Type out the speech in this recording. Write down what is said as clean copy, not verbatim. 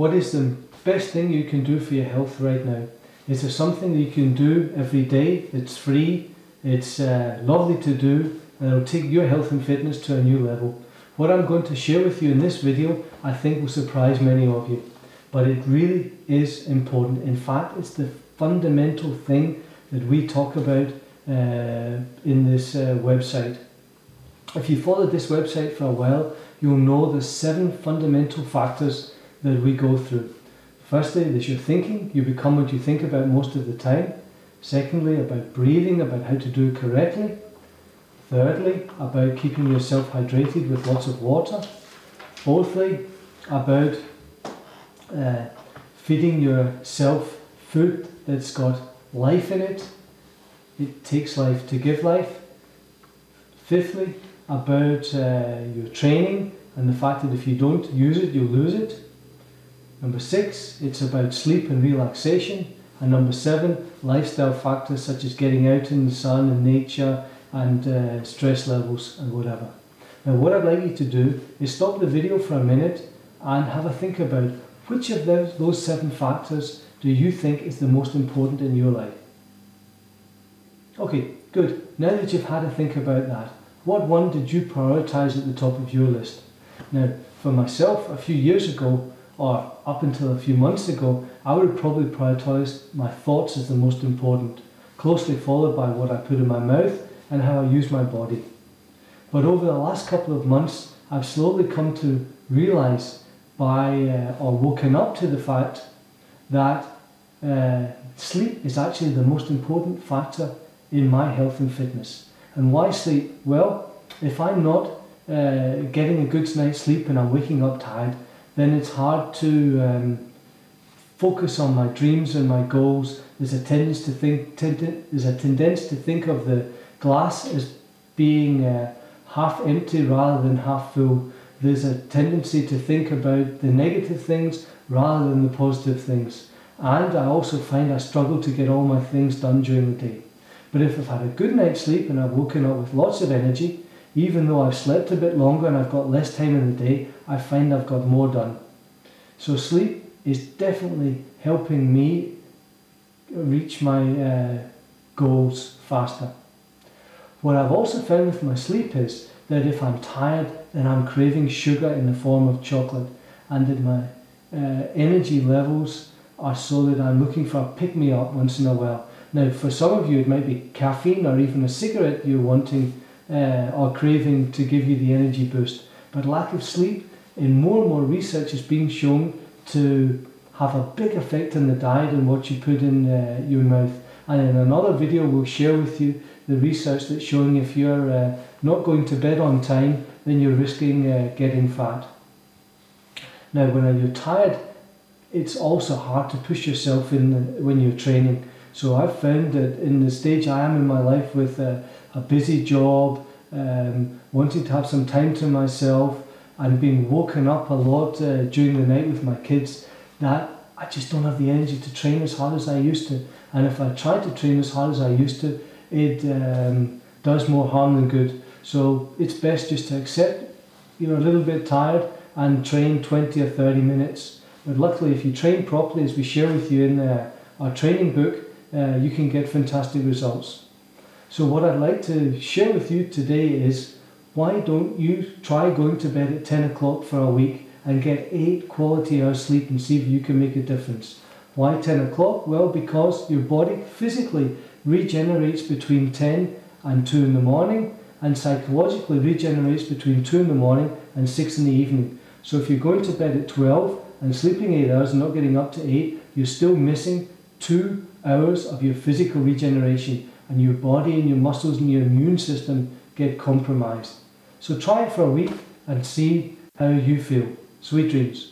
What is the best thing you can do for your health right now? Is there something that you can do every day? It's free, it's lovely to do, and it'll take your health and fitness to a new level. What I'm going to share with you in this video, I think will surprise many of you. But it really is important. In fact, it's the fundamental thing that we talk about in this website. If you followed this website for a while, you'll know the 7 fundamental factors that we go through. Firstly, there's your thinking. You become what you think about most of the time. Secondly, about breathing, about how to do it correctly. Thirdly, about keeping yourself hydrated with lots of water. Fourthly, about feeding yourself food that's got life in it. It takes life to give life. Fifthly, about your training and the fact that if you don't use it, you'll lose it. Number 6, it's about sleep and relaxation. And number 7, lifestyle factors such as getting out in the sun and nature and stress levels and whatever. Now what I'd like you to do is stop the video for a minute and have a think about which of those 7 factors do you think is the most important in your life. Okay, good. Now that you've had a think about that, what one did you prioritize at the top of your list? Now, for myself, a few years ago, or up until a few months ago, I would have probably prioritized my thoughts as the most important, closely followed by what I put in my mouth and how I use my body. But over the last couple of months, I've slowly come to realize or woken up to the fact that sleep is actually the most important factor in my health and fitness. And why sleep? Well, if I'm not getting a good night's sleep and I'm waking up tired, then it's hard to focus on my dreams and my goals. There's a tendency to think of the glass as being half empty rather than half full. There's a tendency to think about the negative things rather than the positive things. And I also find I struggle to get all my things done during the day. But if I've had a good night's sleep and I've woken up with lots of energy, even though I've slept a bit longer and I've got less time in the day, I find I've got more done. So sleep is definitely helping me reach my goals faster. What I've also found with my sleep is that if I'm tired, then I'm craving sugar in the form of chocolate, and that my energy levels are so that I'm looking for a pick-me-up once in a while. Now, for some of you, it might be caffeine or even a cigarette you're wanting or craving to give you the energy boost. But lack of sleep, in more and more research, is being shown to have a big effect on the diet and what you put in your mouth. And in another video, we'll share with you the research that's showing if you're not going to bed on time, then you're risking getting fat. Now, when you're tired, it's also hard to push yourself in when you're training. So I've found that in the stage I am in my life with a busy job, wanting to have some time to myself and being woken up a lot during the night with my kids, that I just don't have the energy to train as hard as I used to. And if I try to train as hard as I used to, it does more harm than good. So it's best just to accept you're a little bit tired and train 20 or 30 minutes. But luckily, if you train properly, as we share with you in our training book, you can get fantastic results. So what I'd like to share with you today is, why don't you try going to bed at 10 o'clock for a week and get 8 quality hours sleep and see if you can make a difference. Why 10 o'clock? Well, because your body physically regenerates between 10 and 2 in the morning, and psychologically regenerates between 2 in the morning and 6 in the evening. So if you're going to bed at 12 and sleeping 8 hours and not getting up to 8, you're still missing 2 hours of your physical regeneration, and your body and your muscles and your immune system get compromised. So try it for a week and see how you feel. Sweet dreams.